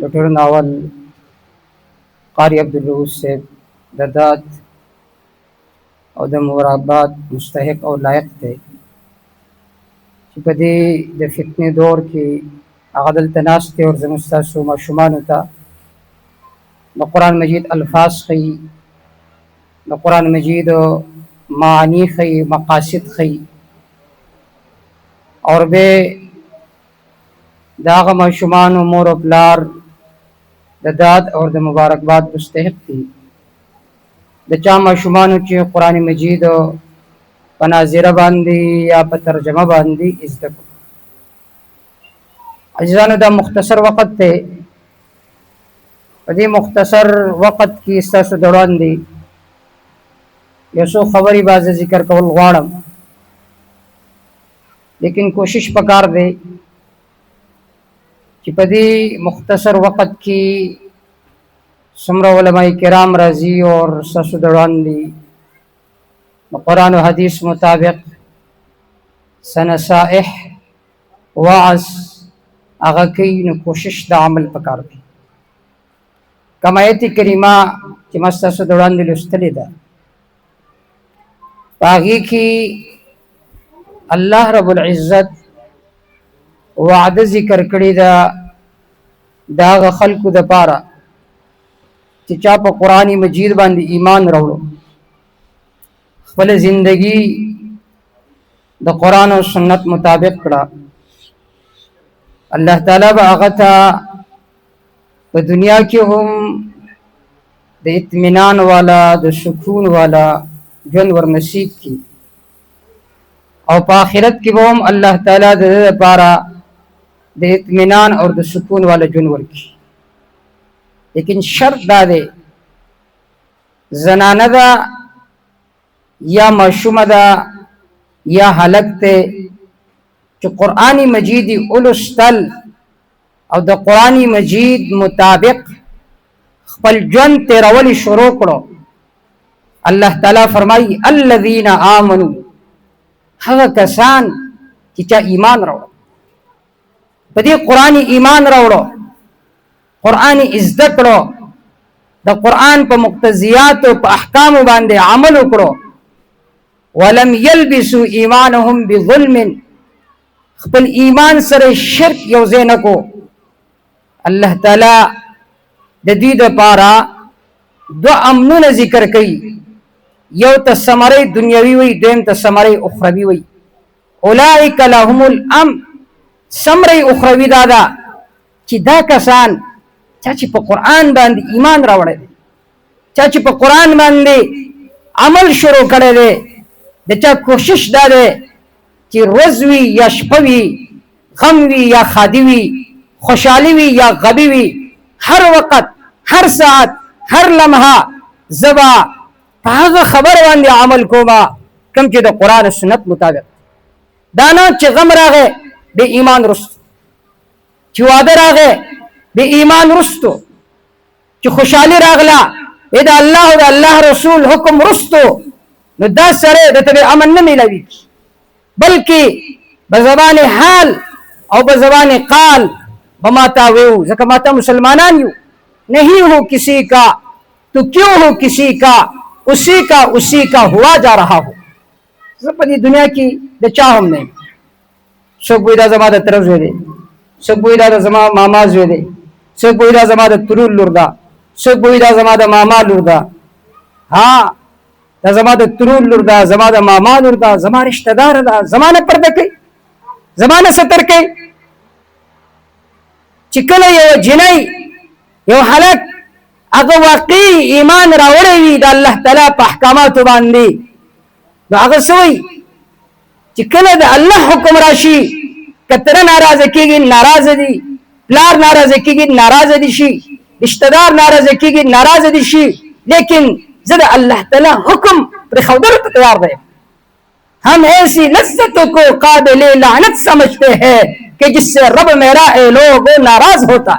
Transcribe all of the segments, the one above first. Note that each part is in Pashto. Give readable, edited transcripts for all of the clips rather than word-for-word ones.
ډاکټر ناول قاری عبدالرؤف صاحب د داد او د مرابات مستحق او لایق دی چې په دې د فتنې دور کې هغه دلته ناست دی او زموږ ستاسو ماشومانو ته د قرآن مجید الفاظ ښیي، د قرآن مجید معانی ښیي، مقاصد ښیي، اور به د هغه ماشومانو مور او پلار د داد او د مبارکباد مستحق دي. د چا ماشومانو چې قرآن مجید په ناظره باندې یا په ترجمه باندې زده کړو. عزیزانو دا مختصر وخت دی، په دې مختصر وخت کې ستاسو د وړاندې یو څو خبرې به زه ذکر کول غواړم، لیکن کوشش پکار دی چې په دې مختصر وخت کې څومره علماء کرام راځي اور ستاسو د وړاندې د قرآن و حدیث مطابق نصائح وعظ هغه کوي، نو کوشش د عمل پکار دی. کوم آیت کریمه چې ما ستاسو د وړاندې لوستلې ده په هغې کې الله رب العزت وعده ذکر کړې ده د هغه خلکو دپاره چې چا په قرآن مجید باندې ایمان راوړو، خپل زندگی د قرآن او سنت مطابق کړه، الله تعالی به هغه ته په دنیا کې هم د اطمینان والا د سکون والا ژوند ورنصیب کی، او په آخرت کې به هم الله تعالی د دې لپاره د اطمینان او د سکون والا ژوند ورکړي. لیکن شرط دا دی زنانه ده یا ماشومه ده یا هلک دی چې قرآن مجید ولوستل او د قرآن مجید مطابق خپل ژوند تیرولی شروع کړو، الله تعالی فرمایي الذین آمنوا، هغه کسان چې چا ایمان راوړو، په دې قرآن ایمان راوړو، قرآن زده کړو، د قرآن په مقتضیات او په احکام باندې عمل وکړو، ولم یلبسوا ایمانهم بظلم، خپل ایمان سره شرک یو ځای نه کو، الله تعالی د دې لپاره دو امنونه ذکر کوي، یو ته ثمره دنیوي وي، دویم ته ثمره اخروی وي. اولئک لهم الامن، ثمره اخروی دا ده چې دا کسان چا چې په قرآن باندې ایمان راوړی دی، چا چې په قرآن باندې عمل شروع کړی دی، د چا کوشش دا دی چې ورځ وي یا شپه وي، غم وي یا ښادي وي، خوشحالي وي یا غبي وي، هر وخت هر ساعت هر لمحه زبا په هغه خبر باندې عمل کوما کوم چې د قرآن سنت مطابق. دا نه چې غم راغی بې ایمان رستو، چې واده راغی بې ایمان رستو، چې خوشحالي راغله د الله او د الله رسول حکم رستو، نو دا سره د ته امن نه میلاوي، بلکې به زبان حال او به زبان قال به ماتا ویو، ځکه ماتا مسلمانان یو، نہیں ہو کسی کا تو کیوں ہو کسی کا، اسی کا اسی کا ہوا جا رہا ہو. زه په دې دنیا کې د چا هم نه یم، څوک وایي دا زما د تره زوی دی، څوک وایي دا زما ماما زوی دی، څوک وایي دا زما د ترور لور ده، څوک وایي دا زما د ماما لور ده. ها دا زما د ترور لور ده، زما د ماما لور ده، زما رشتہ دار ده، زما نه پرده کوي، زما نه ستر کوي. چې کله یو جنۍ یو هلک هغه واقعي ایمان راوړی وي د الله تعالی په احکاماتو باندې، نو هغه څه وایي چې کله د الله حکم راشي، که تره ناراضه کېږي ناراضه دي، پلار ناراضه کېږي ناراضه دي شي، رشتہ دار ناراضه کېږي ناراضه دي شي، لیکن زه د الله تعالی حکم پرېښودلو ته تیار دی. ہم ایسی لذتوں کو قابل لعنت سمجھتے ہیں کہ جس سے رب میرا اے لوگوں ناراض ہوتا.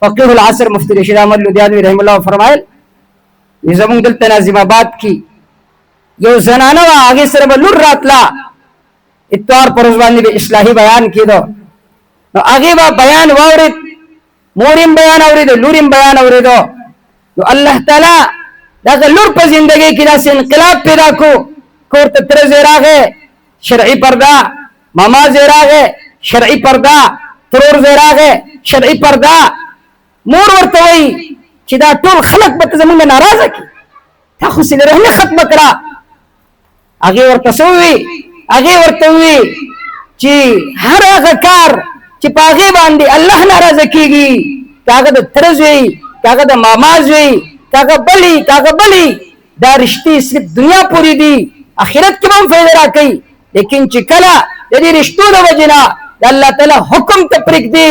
فقیه العصر مفتی رشید احمد لدھیانوی رحم الله فرمایل زمونږ دلته ناظم آباد کې یو زنانه وه، هغې سره به لور راتله، اتوار پر ورځ باندې به اصلاحي بیان کېده، نو هغې به بیان واورېد، موریم بیان اوریدو لوریم بیان اوریدو نو الله تعالی دا لور په زندگی کې داسې انقلاب پیدا کو کور ته تر زیراغه شرعي پردا ماما زیراغه شرعي پردا ترور زیراغه شرعي پردا مور ورته وای چې دا ټول خلق به زمونږ ناراضه کی تا خو سره رحمه ختم کړه هغه ورته سوې هغه ورته وی چې هر هغه کار چې پاغه باندې الله ناراضه کیږي کاغه د ترز وی کاغه د ماماز وی کاغه بلی دا رشتي صرف دنیا پوری دي اخرت کې هم فائدہ راکړي لیکن چې کله د دې رشتو د وجنا د الله تعالی حکم ته پرېږ دی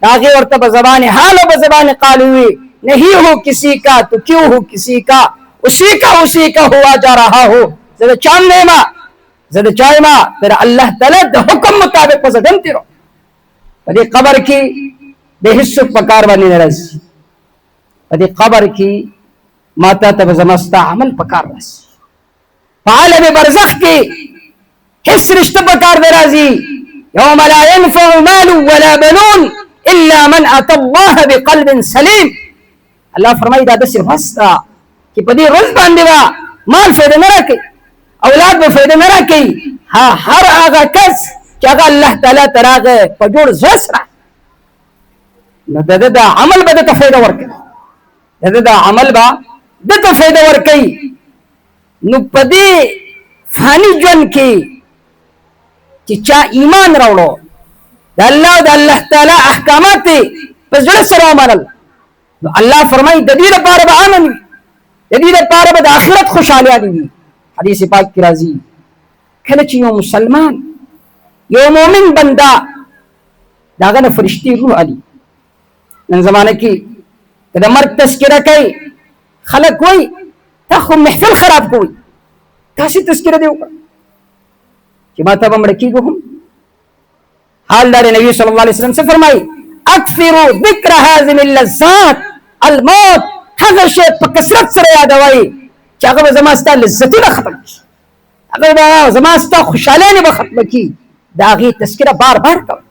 هغه ورته په زبان حال او په زبان قال وی نہیں ہو کسی کا تو کیوں ہو کسی کا اسی کا ہوا جا رہا ہو زده چام نیما زده چایما پر الله تعالی د حکم مطابق پسدم تیرو په دې قبر کې به هیڅ پکار باندې ناراض په دې قبر کې ماته ته زمستا عمل پکار راس په عالم برزخ کې هیڅ رشتہ پکار ناراضي يوم لا ينفع مال ولا بنون الا من اتى الله بقلب سليم الله فرمایي دا د صرف واسطه چې په دې روز باندې وا مال فائدہ نه راکړي اولاد به فائدہ نه راکړي ها هر هغه کس چې هغه الله تعالی تراغه په جوړ زسره نو دا عمل به ته فائدہ ورکړي دا عمل به ته فائدہ ورکړي نو په دې فانی ژوند کې چې چا ایمان راوړو د الله تعالی احکامات په زړه سره عمل نو الله فرمایي د دې لپاره به امن وي د دې لپاره به د آخرت خوشاله دي حدیث پاک کی راځي کله چې یو مسلمان یو مؤمن بندا داغه فرشتي روح علي نن زمانه کې د مرګ تذکرہ کوي خلک وای تا خو محفل خراب کوي تاسو تذکرہ دی وکړه چې ما ته بمړ کېږم حال دار نبی صلی الله علیه وسلم سے فرمایي اکثروا ذکر هذه اللذات الموت هغه شی په کثرت سره یادوي چې هغه زما ستاسو لذتونه ختم شي هغه زما ستاسو خوشاله به ختم کی دا غي تذکرہ بار بار کوي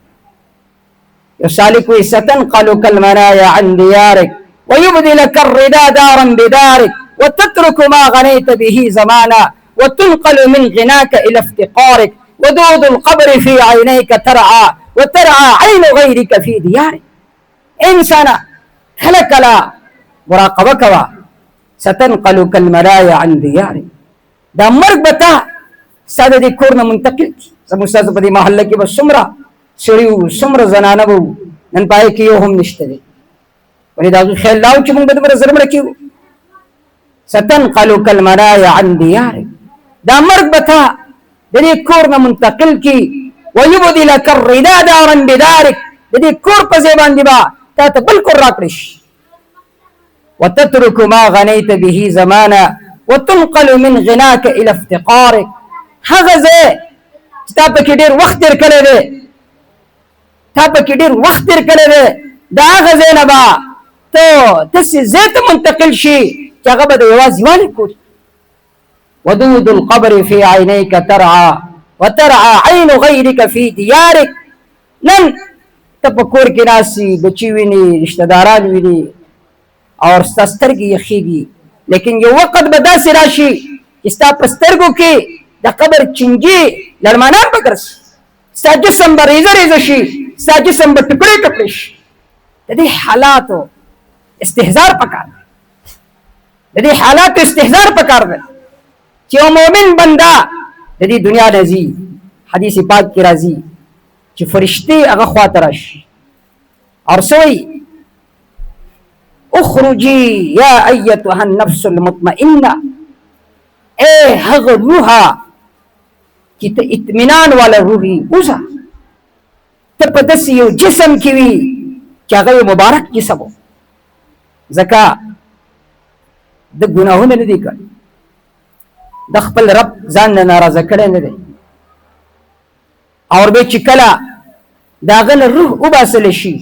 یو سالک وي ستنقلك المنايا عن ديارك ويبدي لك الرداء دارا بدارك وتترك ما غنيت به زمانا وتنقل من غناك الى افتقارك ودود القبر في عينيك ترعى وترعى عين غيرك في ديارك انسانا هلك لا مراقبه کوا ستنقلك المنايا عن ديارك دا مرګ بتا ساده دي کورنه منتقل زمو استاد په دې محله کې بس سمرا سړیو سمره زنانه وو نن پای کې یو هم نشته دي ولې دا خیال لاو چې موږ به در زرمړ کیو ستنقلك المنايا عن ديارك دا مرګ بتا د دې کورنه منتقل کی ويبدي لك الرداء دارا بدارك د دې کور په ځای باندې با تا ته بل کور راکړش وتترك ما غنيت به زمانا وتنقل من غناك الى افتقارك هغه ځای چې تا په کې ډېر وخت تیر کړی دی دا هغه ځای نه به ته داسې ځای ته منتقل شي چې هغه به د یوازې والي کور ودود القبر في عينيك ترعى وترعى عين غيرك في ديارك نن ته په کور کې ناسي بچي ویني رشتہ داران ویني اور ستا سترګې یخېږي لیکن یو وخت به داسې راشي چې ستا په سترګو کې د قبر چنجي لړمانان به ګرځي ستا جسم به ریزه شي ستا جسم به ټکړې شي د دې حالاتو استهزار پکار دی چې یو مؤمن بندا د دې دنیا راځي حدیث پاک کې راځي چې فرشتي هغه خواته راشي اور سوی اخرجي يا ايتها النفس المطمئنه اے هغه روحه چې ته اطمینان والا روحي اوسه ته په داسې یو جسم کې وي چې هغه مبارک جسم و ځکه د ګناهونه نه دي کړي د خپل رب ځان نه ناراضه کړی نه دی اور به چې کله د هغه نه روح وباسل شي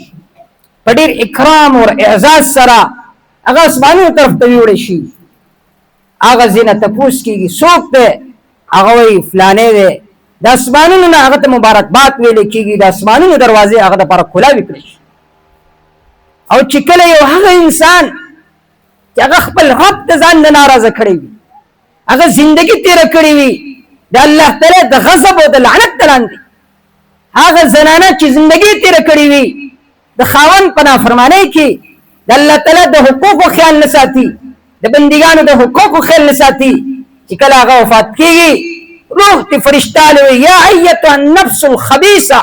په ډېر اکرام او اعزاز سره هغه اسمانونو طرف ته ویوړی شي هغه ځای نه تپوس کېږي څوک دی هغه وایي فلانی دی د اسمانونو نه هغه ته مبارکباد ویلی کېږي د اسمانونو دروازې هغه دپاره کلاوې کړی شي او چې کله یو هغه انسان چې هغه خپل رب ته ځان نه ناراضه کړی وي، هغه زندگی تیره کړې وي د الله تعالی د غضب او د لعنت لاندې، هغه زنانه چې زندگی تیره کړې وي د خاوند په نافرمانۍ کې، د الله تعالی د حقوقو خیال نه ساتي، د بندګانو د حقوقو خیال نه ساتي، چې کله هغه وفات کېږي روح ته فرشته وایي یا ایتها النفس الخبیثه،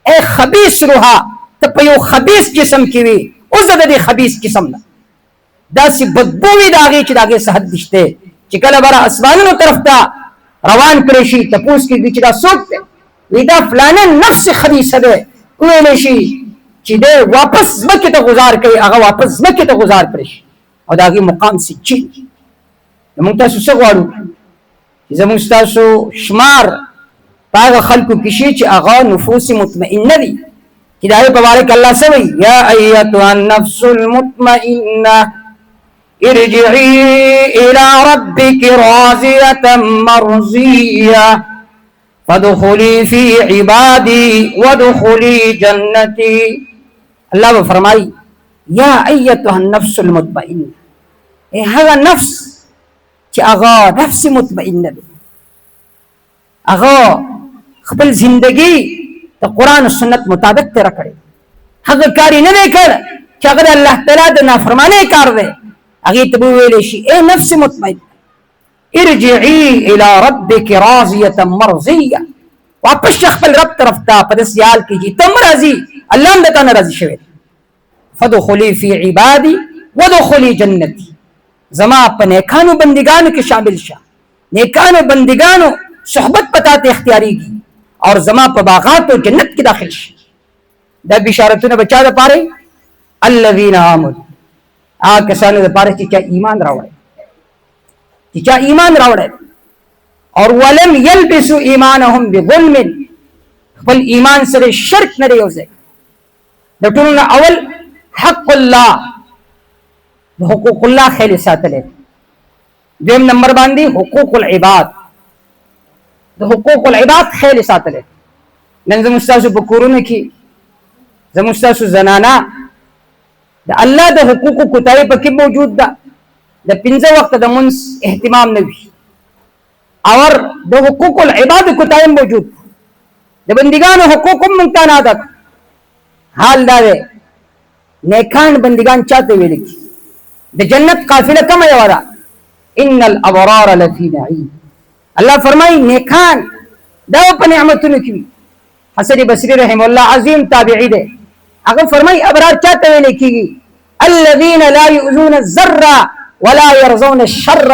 اے خبیث روحه ته په یو خبیث جسم کې وي، اوس د دې خبیث جسم نه داسې بدبو وي د هغې چې د هغې څه حد نشته، چې کله به اسمانونو طرف ته روان کړی شي تپوس کېږي چې دا څوک دی، وي دا فلانه نفس خبیثه دی، وویلی شي چې دی واپس ځمکې ته غذار کوي، هغه واپس ځمکې ته غذار کړی شي او د هغې مقام سجین. موږ تاسو څه غواړو چې زموږ ستاسو شمار په هغه خلکو کې شي چې هغه نفوس مطمئنه دي، چې د هغې په باره کې الله څه وایي یا ایتها النفس المطمئنه ارجعي الى ربك راضيه مرضيه فادخلي في عبادي وادخلي جنتي. الله به فرمایي یا ایتها النفس المطمئنه، ای هغه نفس چې هغه نفس مطمئنه ده، هغه خپل زندگی د قرآن و سنت مطابق تیره کړې، هغه کار یې نه دی کړ چې هغه د الله تعالی د نافرمانۍ کار دی، هغې ته به وویلی شي ای نفس مطمئنه ارجعي الى ربك راضيه مرضيه، واپس شه خپل رب طرف ته په داسې حال کې چې ته هم راضي الله هم د تا نه راضي شوی دی. فادخلي في عبادي وادخلي جنتي، زما په نیکانو بندگانو کې شامل شه، نیکانو بندگانو صحبت پتا ته اختیاریږي اور زما په باغات او جنت کې داخل شي. دا بشارتونه بچا د پاره الذين آمنوا، هغه کسانو لپاره چې چا ایمان راوړی، چې چا ایمان راوړی اور ولم يلبسوا ایمانهم بظلم، خپل ایمان سره شرک نه یوځي. د ټولو نه اول حق الله، د حقوق الله خیال ساتل، دویم نمبر باندې حقوق العباد، د حقوق العباد خیال ساتل. نن زموږ ستاسو په کورونو کې زموږ ستاسو زنانه د الله د حقوقو کوتاهي پکې موجود ده، د 5 وخت د منځ اهتمام نه وي اور د حقوق العباد کوتاهي موجود، د بندګانو حقوق هم موږ ته نه ادا. حال دا دی نیکان بندگان چاته ویل کی د جنت قافله کومه یو ده ان الابرار لفی نعیم. الله فرمای نیکان دا په نعمتونو کې وي. حسن بصری رحم الله عظیم تابعی دی، هغه فرمای ابرار چاته ویل کیږي الذين لا يؤذون الذره ولا يرضون الشر.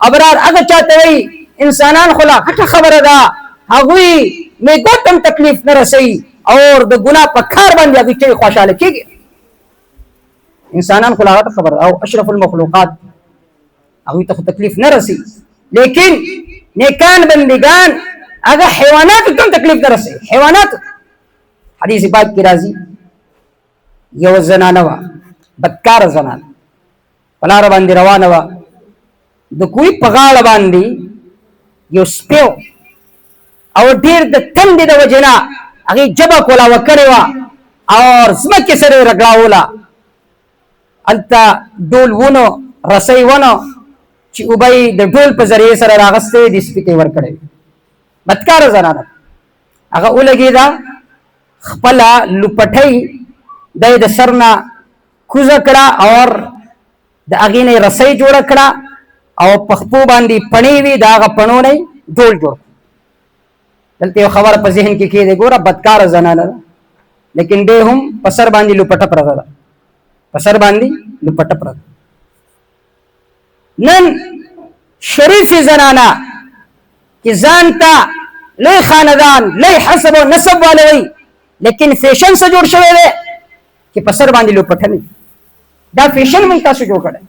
ابرار هغه چاته وي انسانان خلا غټه خبره ده، هغه می ګوتم تکلیف نه رسي اور د ګناه په کار باندې هغه چې خوشاله کیږي. انسانان خلا غټه خبره او اشرف المخلوقات هغه ته تکلیف نه رسي، لیکن نیکان بندگان هغه حیوانات ته تکلیف نه رسي. حیوانات حدیث پاک کی راځي یو زنانه وا بدکار زنانه پلار باندې روانه وا، د کوی په غاړه باندې یو سپیو او ډیر د تندې د وجنا هغه جبا کولا وکړې وا اور زمکه سره رګړاولا التا ډول ونه رسۍ ونه چې وبای د ډول په ذریعه سره راغسته د سپیته ور کړې. بدکار زنانه هغه ولګی دا خپل لپټۍ د سرنا کوزه کړه اور د اغینه رسۍ جوړ کړه او پخپو باندې پڼې وی داغه پڼو نه ډول جوړ. دلته یو خبر په ذهن کې کېده ګوره بدکار زنانه لیکن به هم پسر باندې لپټه پرغه ده، پسر باندې لپټه پرغه. نن شریف زنانه چې ځانته لوی خاندان لوی حسب او نسب والوي لیکن فیشن سره جوړ شوی دی چې پسر باندې لپټه نه. دا فیشن مونږ تاسو جوړ کړی.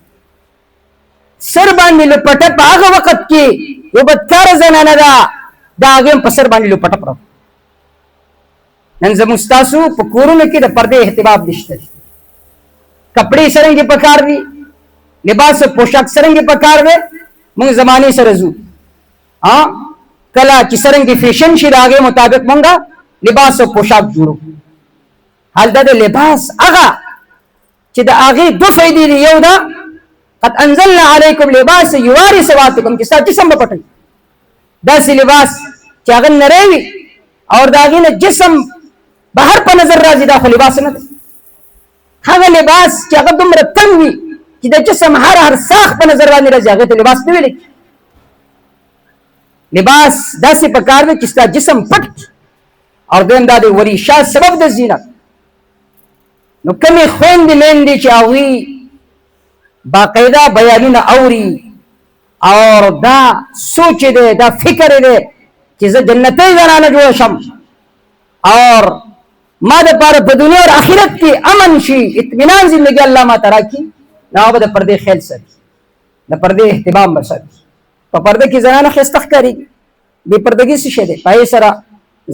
سر باندې لپټه په هغه وخت کې یو بدکار زنانه ده، دا هغه په سر باندې لپټه پرو. نن زموږ تاسو په کورونو کې د پردې اهتمام نشته، کپڑے سرنګي پکار دي، لباس او پوشاک سرنګي پکار دی. موږ زمانه سره زو کلا چې سرنګي فیشن شي راغې مطابق مونږه لباس او پوشاک جوړو. حال دا د لباس هغه چې د هغه دو فائدې دي. یو دا قد انزلنا علیکم لباس یواری سواتکم چې تاسو جسم په پټي داسې لباس چې هغه نری او دا غینه جسم بهر په نظر راځي، دا خو لباس نه دی. هغه لباس چې هغه دومره تنګ وي چې د جسم هر ساخ په نظر باندې راځي، هغه ته لباس نه ویل. لباس داسې پکار دی چې ستا جسم پټ او دویم دا دی وریشا سبب د زینت. نو کمی خویندې میندې چې هغوی باقاعده بیانونه اوري او دا سوچ دی، دا فکر دی چې زه جنتي زنانه جوړ شم اور ما د پاره په دنیا او آخرت کې امن شي، اطمینان زندگی الله ما ترا کی. نو به د پردې خیال ساتي، د پردې اهتمام وساتي. په پرده کې زنانه ښایسته ښکارېږي، بې پردګي څه شی دی؟ پای سره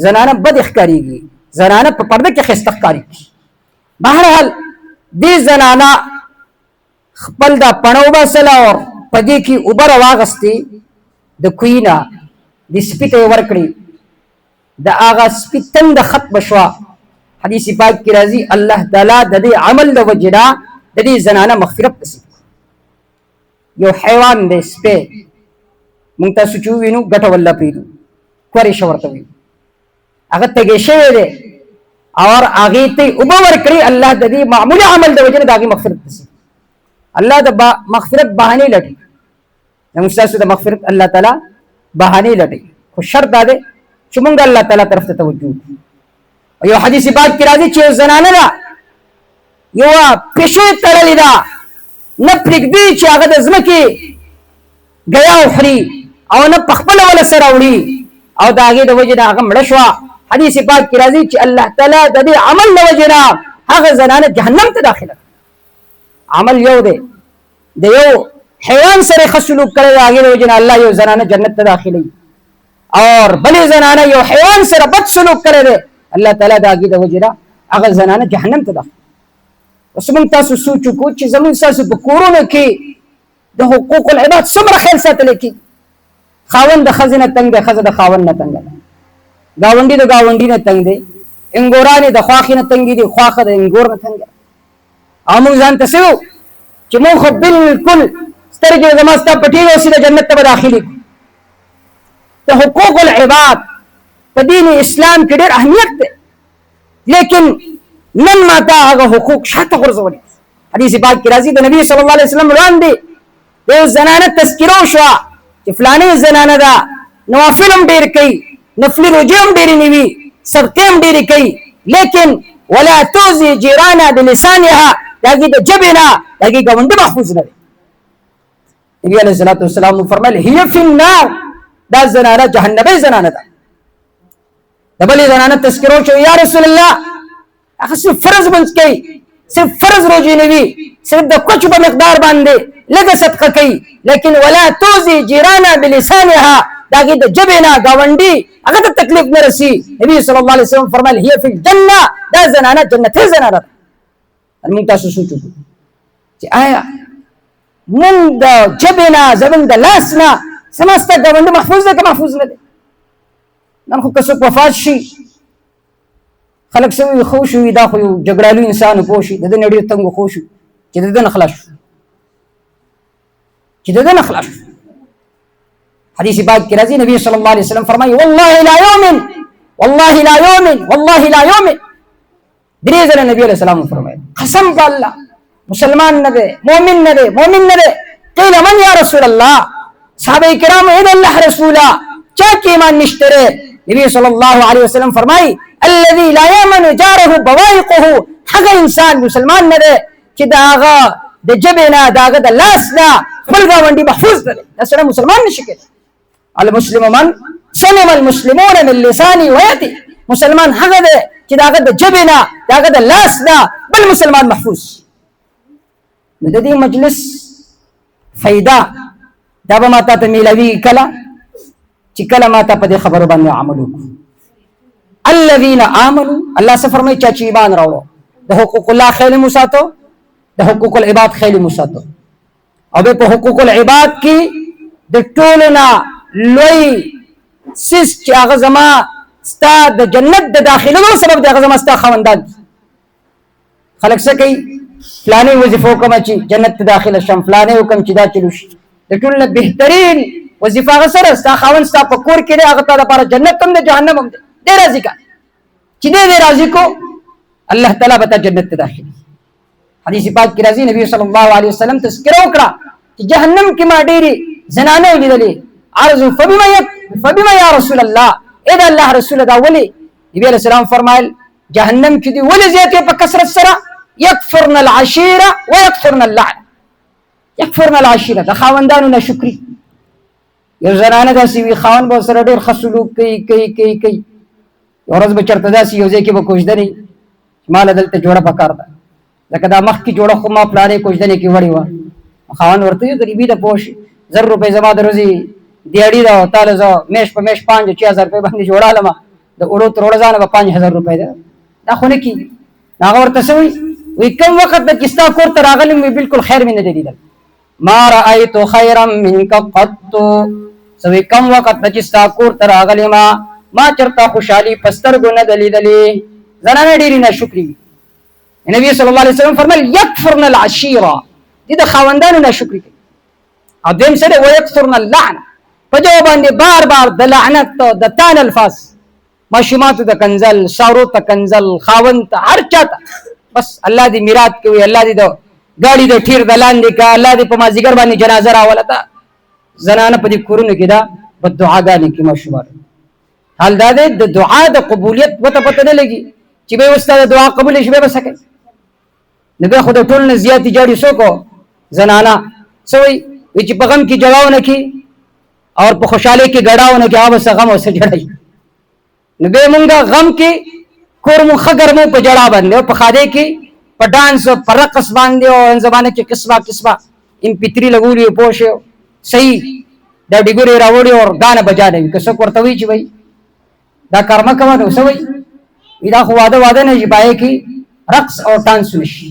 زنانه بد ښکارېږي، زنانه په پرده کې ښایسته ښکارېږي. بهرحال دې زنانه خپل دا پڼه وباسله او په دې کې اوبه راواغستې، د کوهي نه د سپي ته یې ورکړې، د هغه سپي تنده ختمه شوه. حدیث پاک کې راځي الله تعالی د دې عمل د وجې نه د دې زنانه مغفرت نصیب کړي. یو حیوان دی سپی، مونږ تاسو چې ووینو ګټه والله پرېږدو، کورې ورته وي، هغه تږی شوی دی اور هغې ته یې اوبه ورکړي. الله د دې معمولي عمل د وجې نه د هغې مغفرت نصیب. الله د مغفرت بهانې لټوي، زموږ ستاسو د مغفرت الله تعالی بهانې لټوي، خو شرط دا دی چې مونږ الله تعالی طرف ته توجه وکړو. یو حدیث پاک کې راځي چې یو زنانه ده یو پیشو یې تړلې ده، نه پرېږدي چې هغه د ځمکې ګیا وخوري او نه په خپله وله سره وړي او د هغې د وجې نه هغه مړه شوه. حدیث پاک کې راځي چې الله تعالی د دې عمل د وجې نه هغه زنانه جهنم ته داخله. عمل یو دی، د یو حیوان سره ښه سلوک کړی د هغې د وجې نه الله یو زنانه جنت ته داخلوي، اور بلې زنانه یو حیوان سره بد سلوک کړی دی الله تعالی د هغې د وجې نه هغه زنانه جهنم ته داخلوي. اوس موږ تاسو سوچ وکړو چې زموږ ستاسو په کورونو کې د حقوق العباد څومره خیال ساتلی کېږي. خاوند د ښځې نه تنګ دی، ښځه د خاوند نه تنګه ده، ګاونډي د ګاونډي نه تنګ دی، انګورانې د خواښې نه تنګې دي، خواښه د انګور نه تنګه. او موږ ځان ته څه وو چې موږ خو بلکل سترګې زما ستا پټېږي او سیده جنت ته به داخلي کړو. د حقوق العباد په دین اسلام کې ډېر اهمیت دی، لیکن نن ماته هغه حقوق شاته غورځولي. حدیث پاک کې راځي د نبي صلی الله علیه وسلم وړاندې د یو زنانه تذکره وشوه چې فلانې زنانه ده، نوافل هم ډېر کوي، نفلي روژې هم ډېرې نه وي، صدقې هم ډېرې کوي، لیکن ولا توزي جیرانه بلسانها، د هغې د ژبې نه د هغې ګاونډي محفوظ نه دی. نبي علیه الصلاة والسلام فرمایل هي فی النار، دا زنانه جهنمي زنانه ده. د بلې زنانه تذکره وشوه یا رسول الله هغه صرف فرض منځ کوي، صرف فرض روژې نه وي، صرف د کوچو په مقدار باندې لږه صدقه کوي، لیکن ولا توزي جیرانه بلسانها، د هغې د ژبې نه ګاونډي هغه ته تکلیف نه رسي. نبي صلی الله علیه وسلم فرمایل هي فی الجنه، دا زنانه جنتي زنانه ده. موږ تاسو سوچ وکړو چې آیا موږ د ژبې نه زموږ د لاس نه زما ستا ګاونډي محفوظ دی که محفوظ نه دی؟ نن خو که څوک وفات شي خلک څه وایي خو شو دا خو یو جګړالو انسان و پوه شي د ده نه ډېر تنګ خو شو چې د ده نه خلاص شو، چې د ده نه خلاص شو. حدیث پاک کې راځي نبی صلی الله علیه وسلم فرمایي والله لا یؤمن، والله لا یؤمن، والله لا یؤمن. درې ځله نبی علیه السلام فرمایي قسم په الله مسلمان نه دی، مؤمن نه دی، مؤمن نه دی. قیل من یا رسول الله، صحابه کرام اے الله رسولا چا کې ایمان نشته دی؟ نبی صلی الله علیه وسلم فرمایي الذي لا يامن جاره بوائقه، هغه انسان مسلمان نه دی چې د هغه د ژبې نه د هغه د لاس نه خپل ګاونډي محفوظ نه دی. دا سړی مسلمان نشي کېدی. المسلم من سلم المسلمون من لسانه ويده، مسلمان هغه دی چې د هغه د ژبې نه د هغه د لاس نه بل مسلمان محفوظ. نو د دې مجلس فایده دا به ما ته میلاوي کله چې کله ما ته په دې خبرو باندې عمل وکړو. الذين آمنوا، الله څه فرمایي چا چې ایمان راوړو د حقوق الله خیال مو ساتو، د حقوق العباد خیال مو ساتو. او په حقوق العباد کې د ټولو نه لوی سیس چې هغه زما ستا د جنت د داخلو سبب دی، هغه زما ستا خاوندان. خلک څه کوي فلاني وظیفو کوم چې جنت ته داخله شم، فلاني حکم چې دا چلو شي. د ټول نه بهترین وظیفه هغه سره ستا خاوند ستا په کور کې دی، هغه ته لپاره جنت هم دی جهنم هم دی. دې راضي کا چې دې راضي کو الله تعالی به جنت ته داخلي. حدیث پاک کې راځي نبی صلی الله علیه وسلم تذکرہ وکړه چې جهنم کې ما ډېری زنانه ولیدلې. عرض فبما یا رسول الله، اې دا الله رسول دا ولي؟ نبی علیہ السلام فرمایل جهنم کې دی ولې زیاتې په کثرت سره یکفرن العشیره ويکفرن اللعن. یکفرن العشیره د خاوندانو ناشکری. یو زنانه داسې وي خاوند به سره ډېر ښه سلوک کوي. یو ورځ به چېرته داسې یو ځای کې به کوژدنې ماله دلته جوړه پکار ده، ځکه دا مخکې جوړه خو ما پلانې کوژدنې کې وړې وه. خاوند ورته وي غریبي ده پوه شي، 1000 روپۍ زما د ورځې دیاړي ده او تاله زه میاشت په میاشت 5-6 هزار روپۍ باندې جوړالم، د اوړو تر اوړه ځانه به 5000 روپۍ ده، دا خو نه کېږي. هغه ورته څه وایي کوم وخت ده چې ستا کور ته راغلی وي بالکل خیر مې نه دی لیدل. ما رأیت خیرا منک قط، سوی کم وخت ده چې ستا کور ته راغلی ما چېرته خوشحالي په سترګو نه ده لیدلې. زنانه ډېرې ناشکرې وي. نبی صلی الله علیه وسلم فرمایل یکفرن العشیره، دې د خاوندانو ناشکري کوي. او دویم سره ویکفرن اللعن، په جواب باندې بار بار د لعنت د تان الفاظ، ماشوماتو ته کنزل، سارو ته کنزل، خاوند ته هر چاته بس الله دې میراث کوي، الله دې د ګاډي د ټیر د لاندې کا، الله دې په مازیګر باندې جنازه راولته. زنانه په دې کورونو کې دا بد دعاګانې کوي ماشومان. حال دا دی د دعا د قبولیت وته پته نه لګي چې به استاد دعا قبول شي به سکه. نو به خو د ټول نه زیاتې جاړي سوکو زنانا سوي وی چې په غم کې جړاونه کی او په خوشاله کې ګډاونه کی اوبه غم او سره جړای. نو به مونږه غم کې کور مو خګر مو په جړا باندې په خاده کې په ډانس او په رقص باندې او زمانه کې قسمه MP3 لګولې پوښیو صحیح دا ډیګوري راوړي او غانه بجانه وي که څوک ورته وی چې وای دا کارما کوه نو سوي دا خو واده نه جبای کی رقص او ډانس نشي.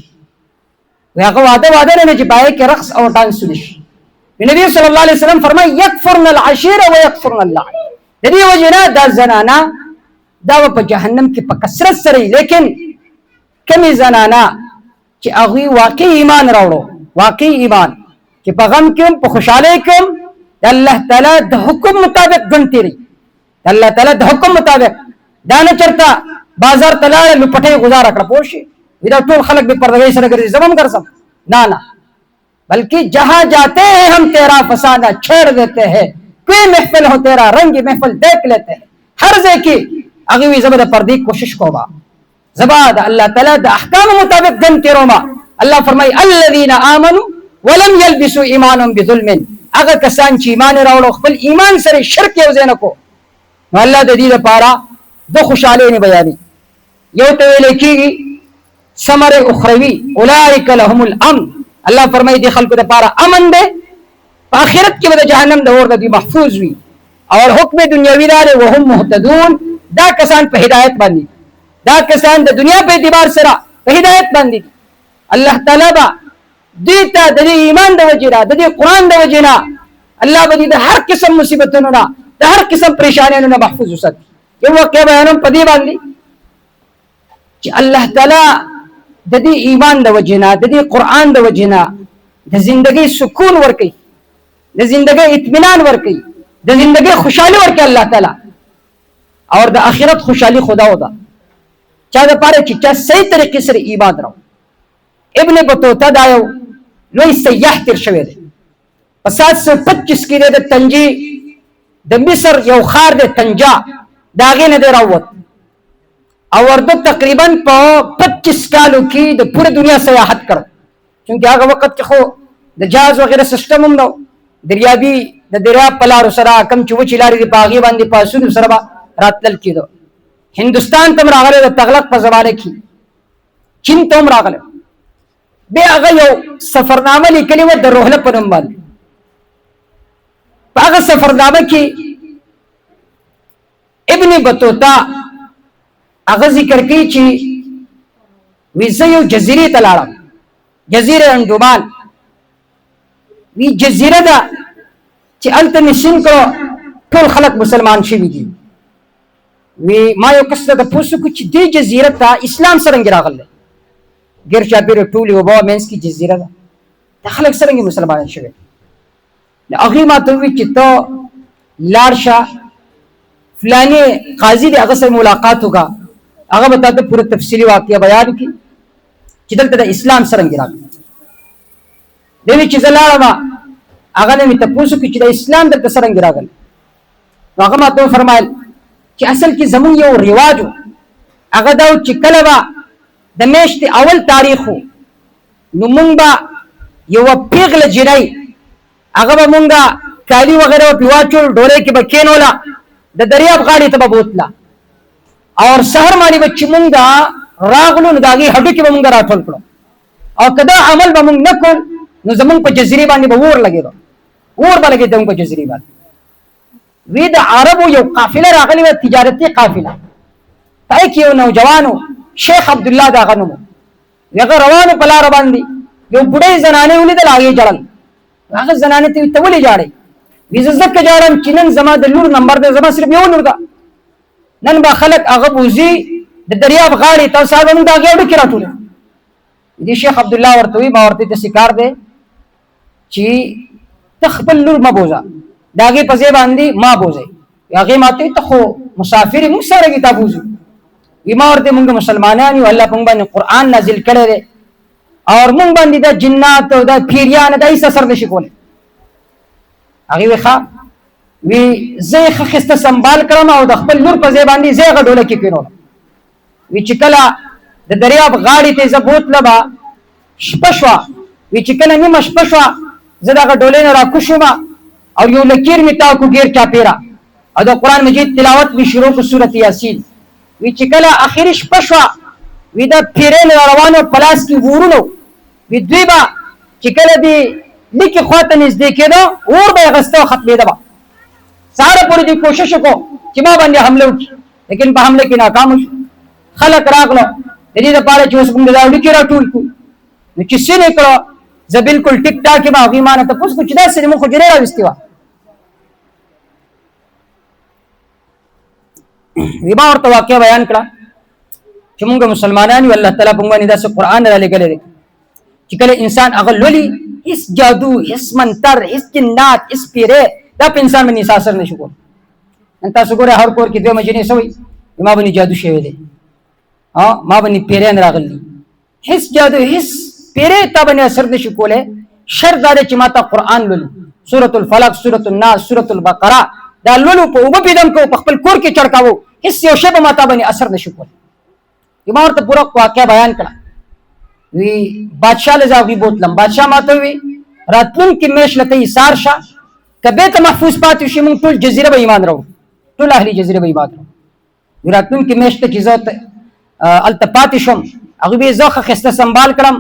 هغه واده نه جبای کی رقص او ډانس نشي. نبی صلی الله علیه وسلم فرمای یکفرن العشیره ويکفرن اللعن. د دې وجنه دا زنانا دا په جهنم کې په کثرت سره، لیکن کمی زنانا چې هغه واقعي ایمان راوړو، واقعي ایمان چې په غم کې په خوشاله کې د الله تعالی د حکم مطابق ژوند تیری، د الله تعالی د حکم مطابق دا نه چرته بازار تلاړ لپټه گزاره کړ پوښي دا ټول خلک به پردوی سره ګرځي زمم ګرځم نه بلکہ جہاں جاتے ہیں ہم تیرا فسانہ چھیڑ دیتے ہیں، کوئی محفل ہو تیرا رنگ محفل دیکھ لیتے ہیں. ہر ذکی اگوی زبر پردی کوشش کو با زباد اللہ تعالی دا احکام مطابق دن تیرو ما. اللہ فرمائی الذین آمنوا ولم يلبسوا ایمانهم بظلم، اگر کسان چې ایمان راوړو خپل ایمان سره شرک یو ځای نه کو نو الله د دې لپاره د خوشاله نه بیانې. یو ته ویل کېږي ثمر اخروی اولئک لهم الامن، الله فرمایي دي خلکو لپاره امن ده، په آخرت کې به جهنم د اور د محفوظ وي او حکم دنیوي دار وهم مهتدون. دا کسان په هدایت باندې، دا کسان د دنیا په اعتبار سره په هدایت باندې الله تعالی با دیتا د ایمان د وجیرا د قرآن د وجینا الله به د هر قسم مصیبتونو نه د هر قسم پریشانیونو نه محفوظ وساتي. یو واقعا بیانوم په دې باندې چې الله تعالی د دې ایمان د وجینا د دې قرآن د وجینا د زندګۍ سکون ورکي، د زندګۍ اطمینان ورکي، د زندګۍ خوشحالي ورکي الله تعالی او د آخرت خوشحالي خدا ودا چا د پاره چې چا صحیح طریقې سره ایمان راو. ابن بطوطه دا یو لوی سیاح تیر شوی دی په 725 کې د تنجي د مصر یو خار د تنجا دا غینه دی راووت او ورته تقریبا په 25 کالو کې د پوره دنیا سیاحت کړ. چونکه هغه وخت کې خو د جهاز وغیرہ سیستم هم نو، دریابي د دریاب په لارو سره کم چې وچې لارې د باغي باندې پاسونو سره راتلل کېدو. هندوستان ته راغله د تغلق په زمانه کې، چین ته راغله. به هغه یو سفرنامه لیکلې و د روحله په نوم باندې. په هغه سفرنامه کې ابن بطوطه هغه ذکر کوي چې ویزه یو جزیره ته لاړم، جزیره انډومان وی جزیره ده چې الته نشین کړو ټول خلک مسلمان شوي دي. وی ما یو کس ته پوښتنه کو چې دې جزیره ته اسلام څنګه راغله؟ غیر چاپیره ټولې اوبه منځ کې جزیره ده. دا خلک څرنګه مسلمانان شوي؟ هغوی ما ته وویل چې ته لاړ شه فلاني قاضي دی هغه سره ملاقات وکړه، هغه به تا ته پوره تفصیلي واقعه بیان کړي چې دلته د اسلام څرنګه راغلی. دی وایي چې زه لاړم هغه نه مې تپوس وکړي چې د اسلام دلته څرنګه راغلی. نو هغه ما ته وفرمایل چې اصل کې زمونږ یو رواج و، هغه دا و چې کله به د میاشتې اول تاریخ و نو مونږ به یوه پیغله جنۍ هغه به مونږه کالي وغیره به پرې واچول، ډولۍ کې به کېنوله، د دریاب غاړې ته به بوتله، او سهار باندې به چې مونږ راغلو نو د هغې هډوکي به مونږ راټول کړو، او که دا عمل به مونږ نه کړو نو زمونږ په جزیرې باندې به اور لګېده، اور به لګېده زمونږ په جزیرې باندې. وی د عربو یو قافله راغلې وه، تجارتي قافله، پای کې یو نوجوان و شیخ عبدالله د هغه نوم و. هغه روانو په لاره باندې یو بوډۍ زنانې ولیدل، هغې ژړل. هغه زنانې ته وي ته ولې ژاړئ؟ وي زه ځکه ژاړم چې نن زما د لور نمبر دی، زما صرف یو لور ده، نن به خلک هغه بوځي د دریاب غاړې ته، سهار به مونږ د هغې هډوکې راټولوو. دې شیخ عبدالله ورته وي ما ورته داسې کار دی چې ته خپل لور مه بوځه، د هغې په ځای باندې ما بوځئ. هغې ما ته وي ته خو مسافر یې، مونږ سره کې تا بوځو. وي ما ورته مونږ مسلمانان یو، الله په مونږ باندې قرآن نازل کړی دی او مونږ باندې دا جنات او دا پیریان دا هېڅ اثر نشي کولی. هغې وی ښه، وی زه یې ښه ښایسته سنبال کړم او د خپل لور په ځای باندې زه یې هغه ډوله کې کېنولم. وی چې کله د دریاب غاړې ته زه بوتلم شپه شوه، وی چې کله نیمه شپه شوه زه د هغه ډولۍ نه راکوز شوم او یو لکیر مې تاو کړو ګیر چاپېره او د قرآن مجید تلاوت مې شروع کړو سورت یاسین. وی چې کله اخري شپه شوه وی دا پیرې نه روانو په لاس کې ورونو، وی دوی به چې کله دې لیکې خوا ته نږدې کېده اور به یې اخیسته او ختمېده به. سهاره پورې دوی کوشش وکړو چې ما باندې حمله وکړي، لیکن په حمله کې ناکام شو. خلک راغلو د دې دپاره چې اوس موږ دا اړیکې راټول کړو. نو چې څه یې کړو زه بلکل ټیک ټاک یم. هغوی ما نه تپوس کړو چې داسې دې موږ حجرې راویستې وه. وی ما ورته واقعه بیان کړه چې موږ مسلمانان یو، الله تعالی په موږ باندې داسې قرآن رالیږلی دی چې کله انسان هغه لولي هېڅ جادو، هېڅ منتر، هېڅ جنات، هېڅ پیرې دا په انسان باندې هېڅ اثر نشي کولی. نن تاسو ګورئ هر کور کې دوه مجنې څه وایي ما باندې جادو شوی دی، ما باندې پیریان راغلي دي. هېڅ جادو هېڅ پیرې تا باندې اثر نشي کولی. شرط دا دی چې ما ته قرآن لولو، سورة الفلق، سورة الناس، سورة البقره دا لولو، په اوبه پیدم کوو، په خپل کور کې چړکاوو، هېڅ یو شی به ما تا باندې اثر نشي کولی. ما ورته پوره واقعه بیان کړه. وی بادشاه له زه هغوی بوتلم، بادشاه ما ته ووي راتلونکې میاشت له ته ایثار شه، که بیته محفوظ پاتې شي موږ ټول جزیره به ایمان راوړو، ټول اهلي جزیره به ایمان راوړو. وی راتلونکې میاشت ته چې زه هلته پاتې شوم هغوی به یې زه ښه ښایسته سنبال کړم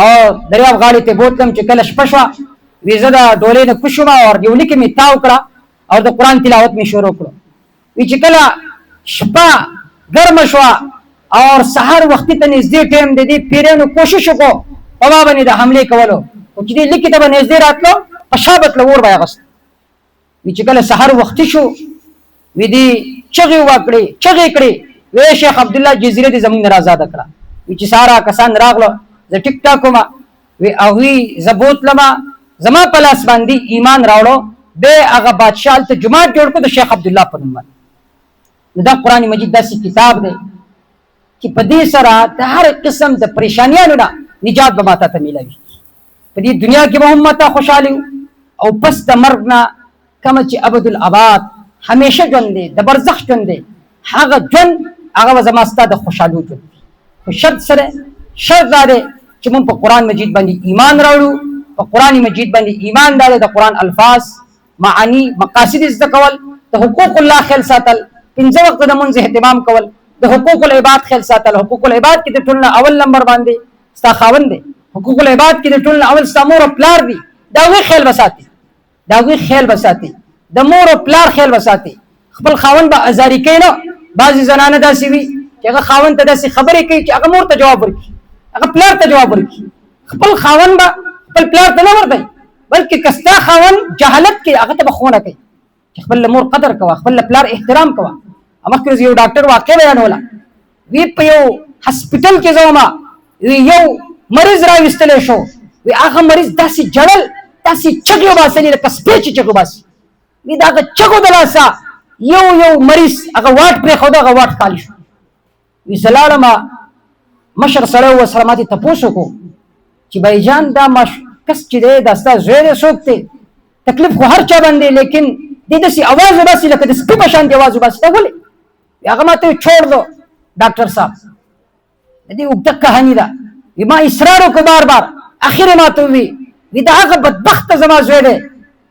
او دریاب غاړې ته بوتلم. چې کله شپه شوه وی زه د ډولۍ نه کوز شوم او یو لیکې مې تاو کړه او د قرآن تلاوت مې شروع کړو. وی چې کله شپه ګرمه شوه او سهار وختي ته نږدې ټایم د دې پیریانو کوشش وکړو په ما باندې د حملې کولو، خو چې دې لیکې ته به نږدې راتلو په شا به تله اور به یې اخیست. وی چې کله سهار وختي شو وی دې چغې وکړې، چغې کړې، وی شیخ عبدالله جزیره دې زموږ نه راازاده کړه. وی چې ساره کسان راغلو زه ټیک ټاک وم، وی هغوی زه بوتلم، زما په لاس باندې ایمان راوړو. بیا هغه بادشاه هلته جومات جوړ کړو د شیخ عبدالله په نوم باندې. نو دا قرآن مجید داسې کتاب دی چې په دې سره د هر قسم د پریشانیانو نه نجات به ماته ته میلاوي. په دې دنیا کې به هم ماته خوشحالي او پس د مرګ نه کومه چې ابدالاباد همیشه ژوند دی، د برزخ ژوند دی، هغه ژوند هغه به زما ستا د خوشحالو ژوند وي. خو شرط سره شرط دا دی چې موږ په قرآن مجید باندې ایمان راوړو. په قرآن مجید باندې ایمان دا دی د قرآن الفاظ، معانی، مقاصد زده کول، د حقوق الله خیال ساتل، پنځه وخت د مونځ اهتمام کول، د حقوق العباد خیال ساتل. حقوق العباد کې د ټول نه اول نمبر باندې ستا خاوند دی. حقوق العباد کې د ټول نه اول ستا مور او پلار دي، د هغوی خیال به ساتي، د هغوی خیال به ساتي، د مور او پلار خیال به ساتي. خپل خاوند به ازاري کوي نه. بعضې زنانه داسې وي چې هغه خاوند ته داسې خبرې کوي چې هغه مور ته جواب ورکړي، هغه پلار ته جواب ورکړي. خپل خاوند به خپل پلار ته نه ورکوي، بلکې که ستا خاوند جهالت کوي هغه ته به ښوونه کوي چې خپل مور قدر کوه، خپل پلار احترام کوه. مخکې یو ډاکټر واقع بیانوله، وی په یو هسپټل کې زه وم یو مریض راوستلی شو، وی هغه مریض داسې جړل، داسې چغې وباسلې لکه سپی چې چغې وباسي. وی د هغه چغو د لاسه یو مریض هغه واټ پرېښود، هغه واټ خالي شو. وی زه لاړم، مشر سړی و ورسره ماتې تپوس وکړو چې بایجان دا کس چې دی دا ستا زوی دی څوک دی؟ تکلیف خو هر چا باندې، لیکن دی داسې اواز وباسي لکه د سپي په شانتې اواز وباسي. دا ولې؟ هغه ماته وی چھوڑ دو ډاکټر صاحب، د دې اوږده کهاني ده. ما اصرار وکړ بار بار، اخر ماته وی دا هغه بدبخته زما زوی دی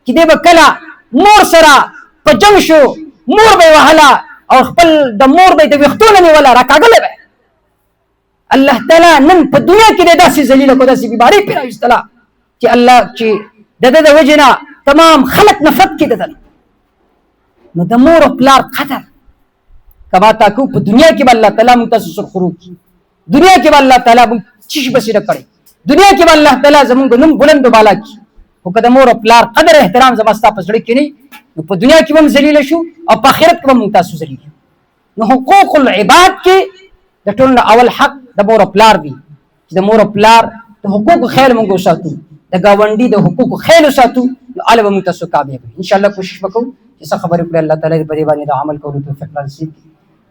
چې دی به کله مور سره په جنګ شو، مور به یې وهله او خپل د مور به یې د ویښتو نه نیوله، راکاږلی به. الله تعالی نن په دنیا کې د داسې ذلیله کو، داسې بیمارۍ پرې راوستله چې الله چې د ده د وجې نه تمام خلک نفرت کې ددل. نو د مور او پلار قدر کما تا کو په دنیا کې به الله تعالی موږ ته سرخرو کړي، دنیا کې به الله تعالی موږ څه شي بصیره کړي، دنیا کې به الله تعالی زموږ نوم بلند و بالا کړي. خو که د مور او پلار قدر احترام زما ستا په زړه کې نه وي، نو په دنیا کې به هم ذلیله شو او په آخرت کې به موږ تاسو ذلیل یو. نو حقوق العباد کې د ټولو نه اول حق د مور او پلار دی، چې د مور او پلار د حقوقو خیال موږ وساتو، د ګاونډي د حقوقو خیال وساتو، نو هله به موږ تاسو کامیاب یو. انشاءالله کوشش وکړو چې څه خبرې کړو، الله تعالی دې په دې باندې د عمل کولو توفیق رانصیب کړي.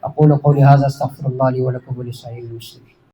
اقول قولي هذا استغفر الله لي ولكم ولسائر المسلمين.